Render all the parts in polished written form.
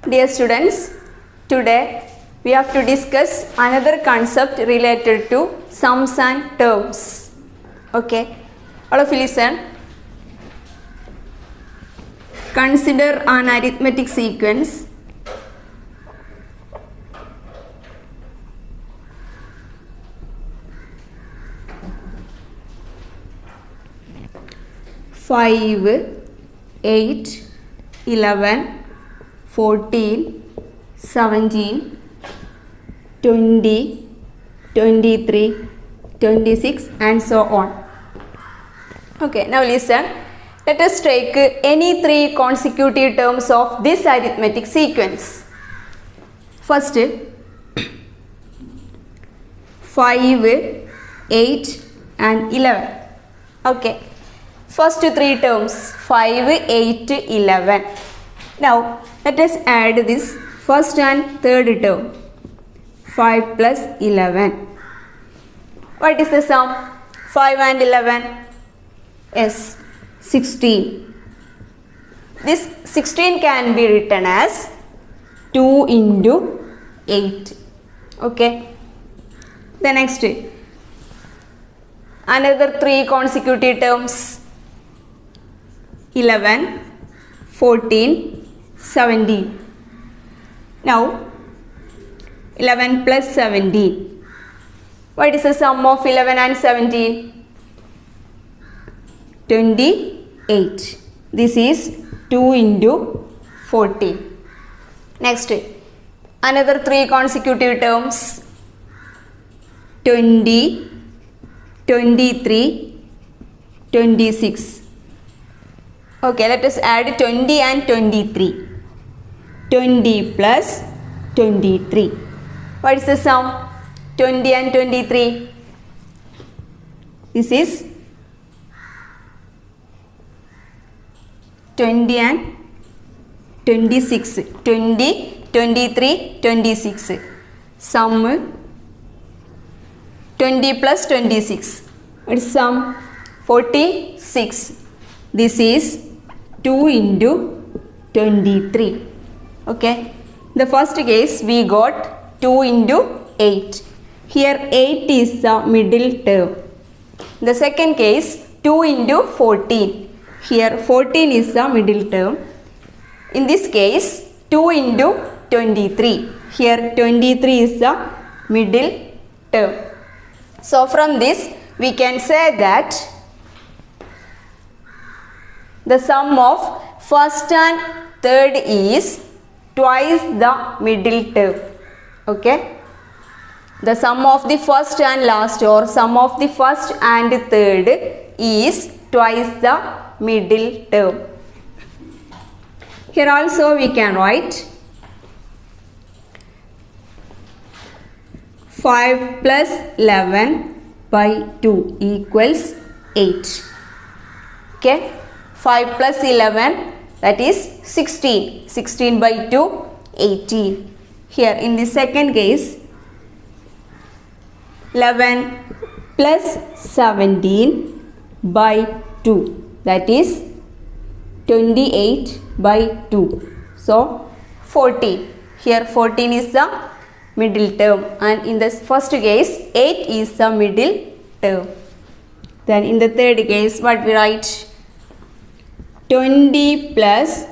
Dear students, today we have to discuss another concept related to sums and terms. Okay, all of you listen. Consider an arithmetic sequence. Five, 8, 11, 14, 17, 20, 23, 26 and so on. Okay, now listen. Let us take any three consecutive terms of this arithmetic sequence. First, 5, 8 and 11. Okay. First three terms 5, 8, 11. Now let us add this first and third term 5 plus 11. What is the sum? 5 and 11? Yes, 16. This 16 can be written as 2 into 8. Okay. The next, another three consecutive terms 11, 14, 17. Now 11 plus 17. What is the sum of 11 and 17? 28. This is 2 into 14. Next, another three consecutive terms 20, 23, 26. Okay, let us add 20 and 23. 20 plus 23. What is the sum? 20 and 23. This is 20 and 26. 20, 23, 26. Sum 20 plus 26. What is sum? 46. This is 2 into 23. Okay. The first case we got 2 into 8. Here 8 is the middle term. The second case 2 into 14. Here 14 is the middle term. In this case 2 into 23. Here 23 is the middle term. So from this we can say that the sum of first and third is twice the middle term. Okay. The sum of the first and last or sum of the first and third is twice the middle term. Here also we can write 5 plus 11 by 2 equals 8. Okay. 5 plus 11, that is 16. 16 by 2, 18. Here in the second case, 11 plus 17 by 2, that is 28 by 2. So 14. Here 14 is the middle term, and in the first case 8 is the middle term. Then in the third case, what we write? 20 plus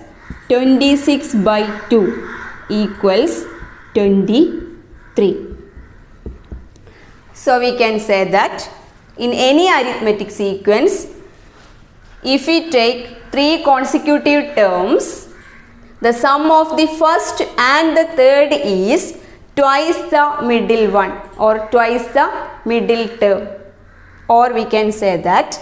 26 by 2 equals 23. So we can say that in any arithmetic sequence, if we take three consecutive terms, the sum of the first and the third is twice the middle one or twice the middle term. Or we can say that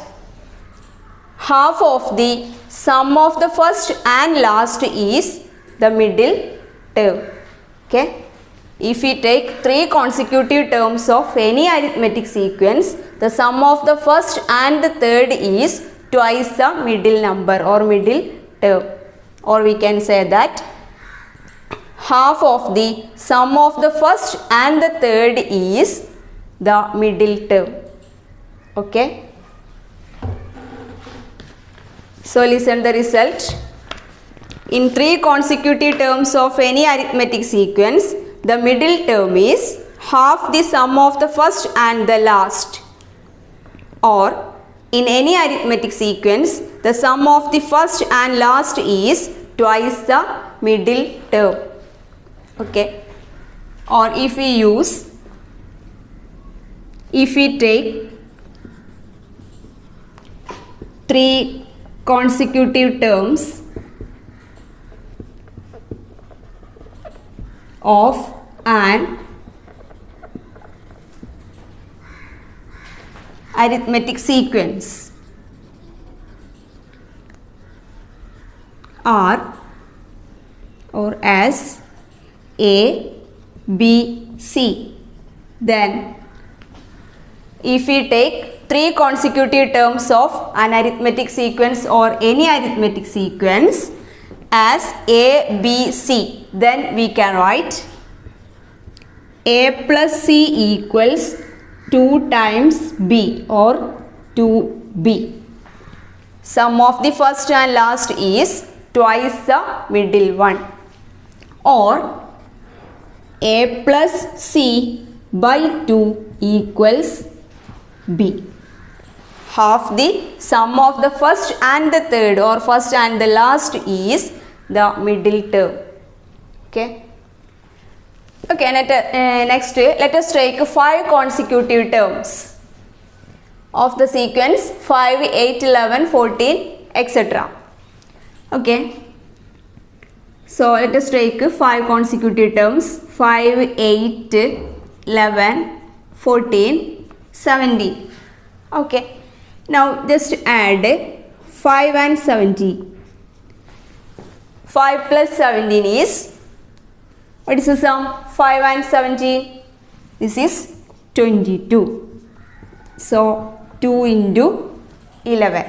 half of the sum of the first and last is the middle term. Okay. If we take three consecutive terms of any arithmetic sequence, the sum of the first and the third is twice the middle number or middle term. Or we can say that half of the sum of the first and the third is the middle term. Okay. So listen the result. in 3 consecutive terms of any arithmetic sequence, the middle term is half the sum of the first and the last. Or in any arithmetic sequence, the sum of the first and last is twice the middle term. Okay. Or if we take 3 consecutive terms of an arithmetic sequence are or as A, B, C, then if we take 3 consecutive terms of an arithmetic sequence or any arithmetic sequence as A, B, C, then we can write A plus C equals 2 times B or 2B. Sum of the first and last is twice the middle one. Or A plus C by 2 equals B. Half the sum of the first and the third or first and the last is the middle term. Okay. Okay, next let us take 5 consecutive terms of the sequence 5, 8, 11, 14, etc. Okay. So let us take 5 consecutive terms 5, 8, 11, 14, 17. Okay. Now just add 5 and 17. 5 plus 17 is, what is the sum? 5 and 17. This is 22. So 2 into 11.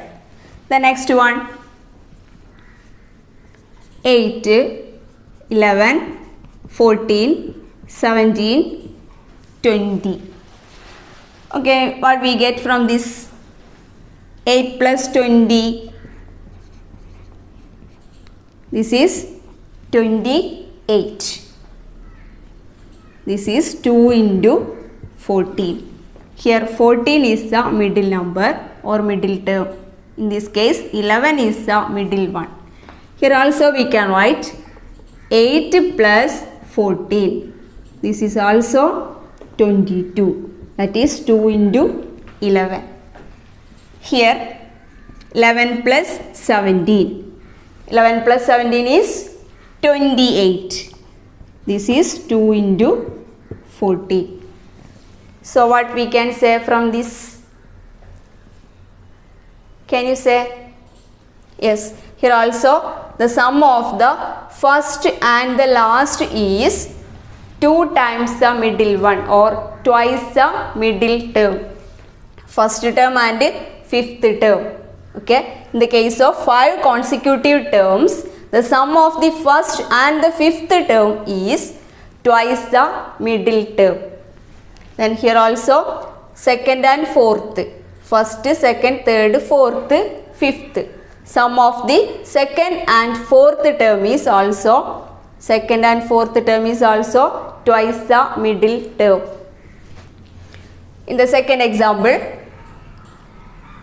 The next one 8, 11, 14, 17, 20. Okay, what we get from this? 8 plus 20. This is 28. This is 2 into 14. Here 14 is the middle number or middle term. In this case 11 is the middle one. Here also we can write 8 plus 14. This is also 22. That is 2 into 11. Here 11 plus 17. 11 plus 17 is 28. This is 2 into 14. So what we can say from this? Can you say? Yes. Here also the sum of the first and the last is 2 times the middle one or twice the middle term. First term and fifth term. Okay. In the case of 5 consecutive terms, the sum of the first and the fifth term is twice the middle term. Then here also second and fourth. First, second, third, fourth, fifth. Sum of the second and fourth term is also twice the middle term. In the second example,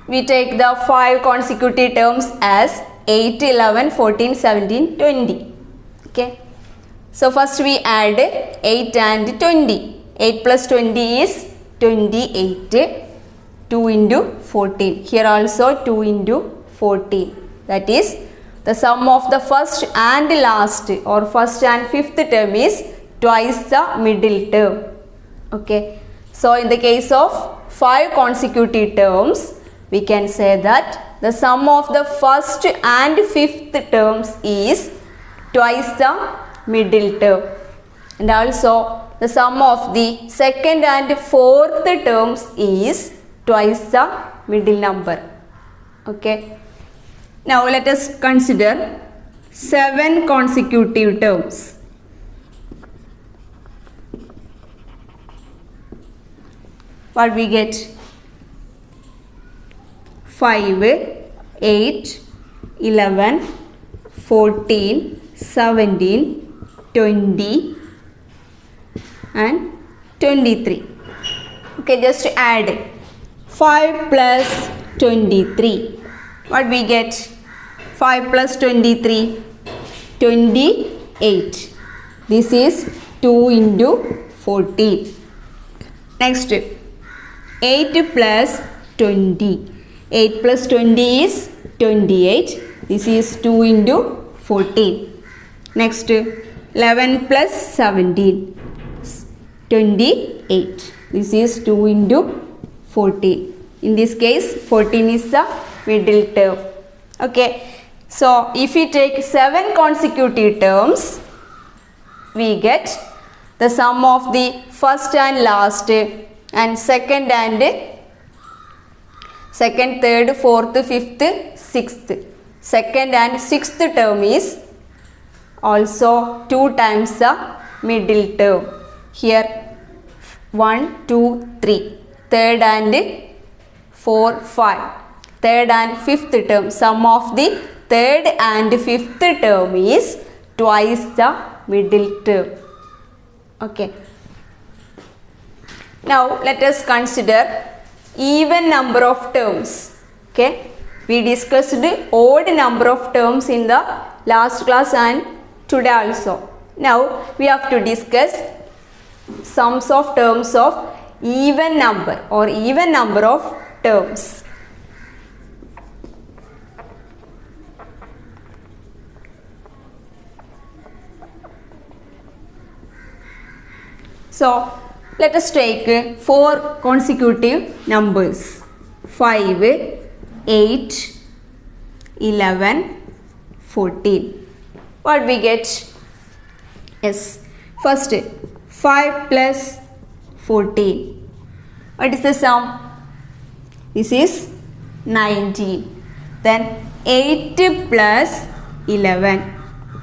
we take the 5 consecutive terms as 8, 11, 14, 17, 20. Okay. So first we add 8 and 20. 8 plus 20 is 28. 2 into 14. Here also 2 into 14. That is the sum of the first and last or first and fifth term is twice the middle term. Okay. So in the case of 5 consecutive terms, we can say that the sum of the first and fifth terms is twice the middle term. And also the sum of the second and fourth terms is twice the middle number. Okay. Now let us consider 7 consecutive terms. What we get? 5, 8, 11, 14, 17, 20 and 23. Okay, just add 5 plus 23. What we get? 5 plus 23, 28. This is 2 into 14. Next, 8 plus 20. 8 plus 20 is 28. This is 2 into 14. Next, 11 plus 17. 28. This is 2 into 14. In this case, 14 is the middle term. Okay. So, if we take 7 consecutive terms, we get the sum of the first and last and second, third, fourth, fifth, sixth. Second and sixth term is also 2 times the middle term. Here 1, 2, 3. Third and 4, 5. Third and fifth term. Sum of the third and fifth term is twice the middle term. Okay. Now let us consider even number of terms. Okay. We discussed odd number of terms in the last class and today also. Now we have to discuss sums of terms of even number or even number of terms. So let us take 4 consecutive numbers: 5, 8, 11, 14. What we get? Yes, first 5 plus 14. What is the sum? This is 19. Then 8 plus 11.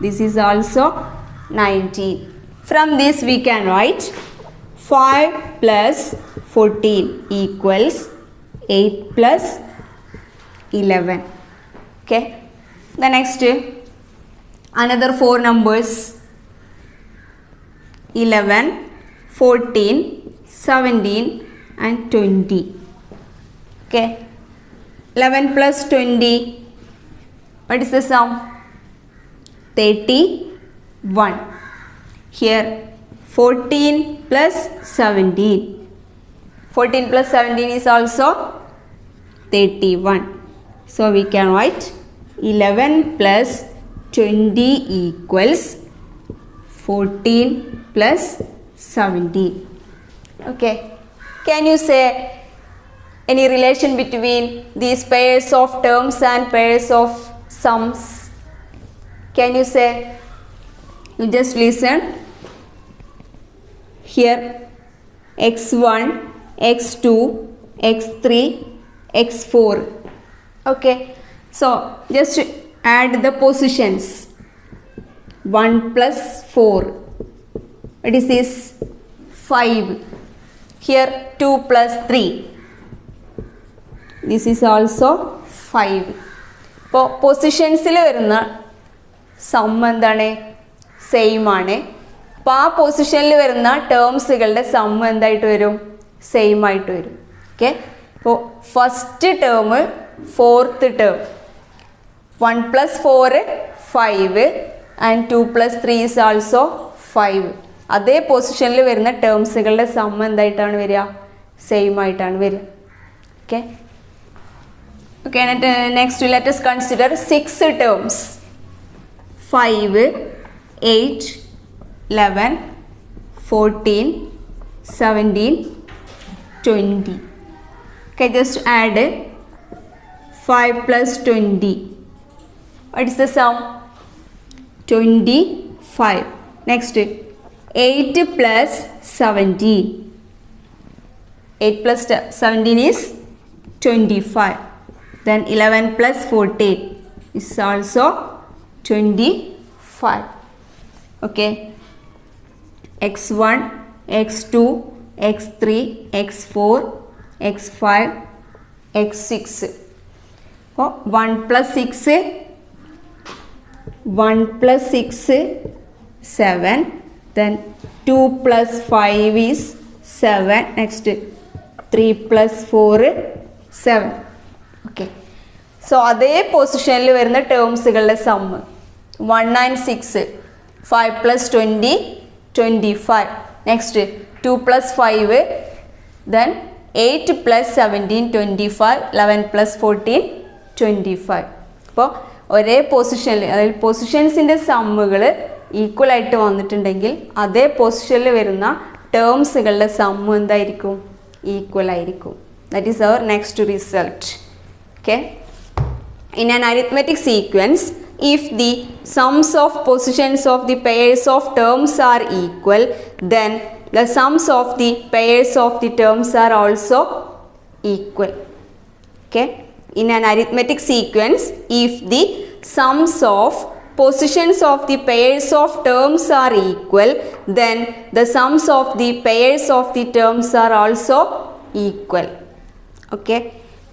This is also 19. From this we can write 5 plus 14 equals 8 plus 11. Okay. The next, another 4 numbers: 11, 14, 17 and 20. Okay. 11 plus 20. What is the sum? 31. Here 14 plus 17. 14 plus 17 is also 31. So we can write 11 plus 20 equals 14 plus 17. Okay. Can you say any relation between these pairs of terms and pairs of sums? Can you say? You just listen. Here x1, x2, x3, x4. Okay. So just add the positions. 1 plus 4. What is this? 5. Here 2 plus 3. This is also 5. Positionsil varuna sum endane same aane. അപ്പോൾ ആ പൊസിഷനിൽ വരുന്ന ടേംസുകളുടെ some എന്തായിട്ട് വരും? Same ആയിട്ട് വരും. Okay. അപ്പോൾ first term, fourth term 1 plus 4 5 and 2 plus 3 is also 5. അതേ പൊസിഷനിൽ വരുന്ന ടേംസുകളുടെ സം എന്തായിട്ടാണ് വരിക? സെയിം ആയിട്ടാണ് വരിക. Okay. Okay. Next let us consider 6 terms: 5, 8, 11, 14, 17, 20. Okay, just add 5 plus 20. What is the sum? 25. Next, 8 plus 17. 8 plus 17 is 25. Then 11 plus 14 is also 25. Okay. x1, x2, x3, x4, x5, x6. 1 plus 6, 1 plus 6, 7. Then 2 plus 5 is 7. Next 3 plus 4, 7. Okay. So അതേ പൊസിഷനിൽ വരുന്ന ടേംസുകളുടെ sum 1 and 6, 5 plus 20, 25. Next 2 plus 5, then 8 plus 17, 25, 11 plus 14, 25. അപ്പോൾ ഒരേ പൊസിഷനിൽ, അതായത് പൊസിഷൻസിൻ്റെ സമ്മുകൾ equal ആയിട്ട് വന്നിട്ടുണ്ടെങ്കിൽ അതേ പൊസിഷനിൽ വരുന്ന ടേംസുകളുടെ സമ്മ് എന്തായിരിക്കും? ഈക്വൽ ആയിരിക്കും. That is our next result. Okay. In an arithmetic sequence, if the sums of positions of the pairs of terms are equal, then the sums of the pairs of the terms are also equal. Okay. In an arithmetic sequence, if the sums of positions of the pairs of terms are equal, then the sums of the pairs of the terms are also equal. Okay.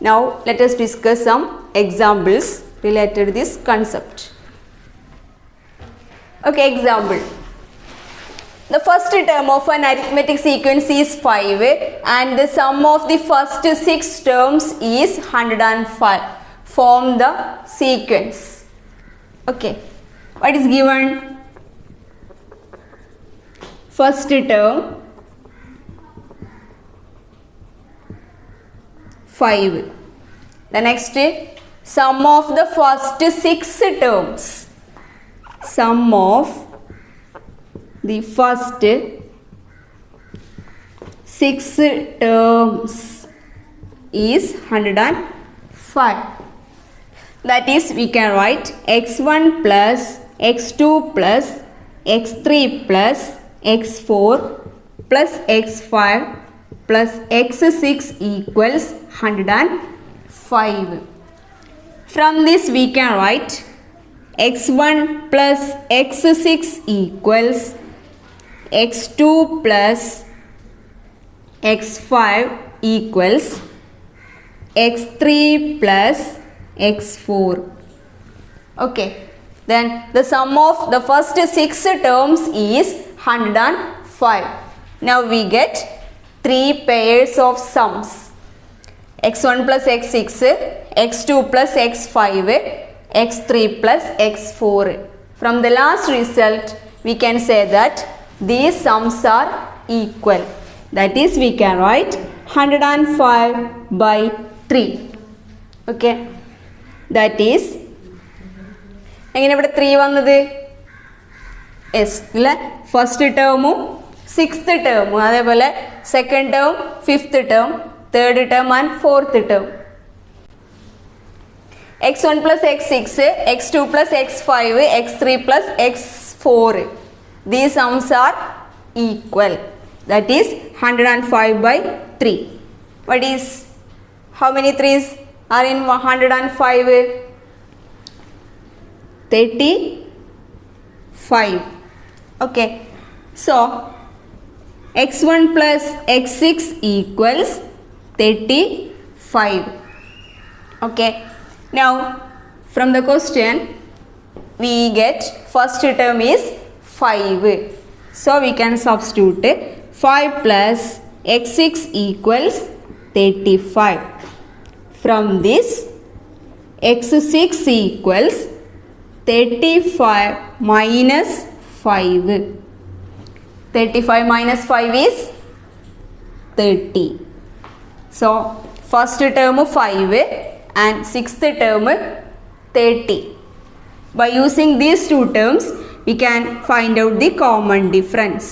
Now let us discuss some examples related to this concept. Okay, example. The first term of an arithmetic sequence is 5 and the sum of the first 6 terms is 105. Form the sequence. Okay. What is given? First term 5. The next sum of the first 6 terms. Sum of the first 6 terms is 105. That is, we can write x1 plus x2 plus x3 plus x4 plus x5 plus x6 equals 105. From this we can write x1 plus x6 equals x2 plus x5 equals x3 plus x4. Okay. Then the sum of the first 6 terms is 105. Now we get 3 pairs of sums. x1 plus x6, x2 plus x5, x3 plus x4. From the last result, we can say that these sums are equal. That is, we can write 105 by 3. Okay. That is, എങ്ങനെ ഇവിടെ 3 വന്നത്? S അല്ലേ, first ടേമും 6th ടേമും, അതേപോലെ second term 5th term, third term and 4th term. x1 plus x6, x2 plus x5, x3 plus x4. These sums are equal. That is 105 by 3. What is, how many 3's are in 105? 35. Okay. So x1 plus x6 equals 35. Okay. Now from the question we get first term is 5. So we can substitute 5 plus x6 equals 35. From this x6 equals 35 minus 5. 35 minus 5 is 30. So first term 5 and 6th term 30. By using these two terms, we can find out the common difference.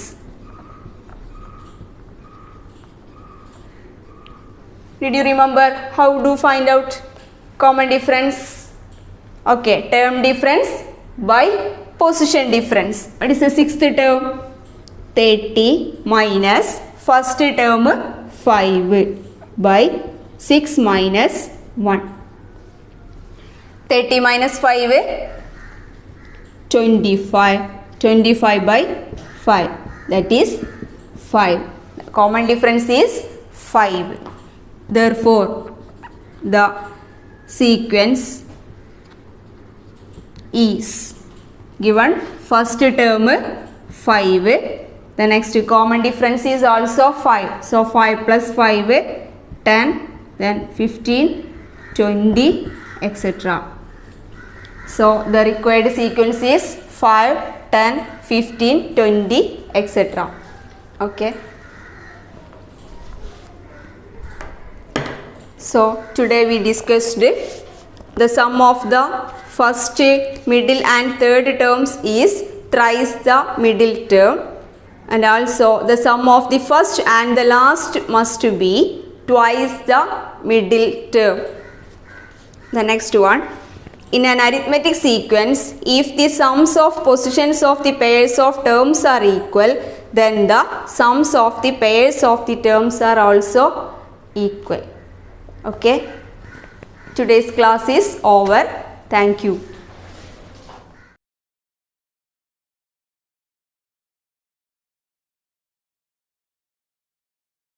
Did you remember how to find out common difference? Okay, term difference by position difference. What is the 6th term? 30 minus first term 5 by 6 minus 1. 30 minus 5, 25. 25 by 5. That is 5. The common difference is 5. Therefore, the sequence is given first term 5, the next common difference is also 5, so 5 plus 5 10, then 15, 20, etc. So the required sequence is 5, 10, 15, 20, etc. Okay. So today we discussed the sum of the first, middle and third terms is thrice the middle term, and also the sum of the first and the last must be twice the middle term. The next one, in an arithmetic sequence, if the sums of positions of the pairs of terms are equal, then the sums of the pairs of the terms are also equal. Okay, today's class is over. Thank you.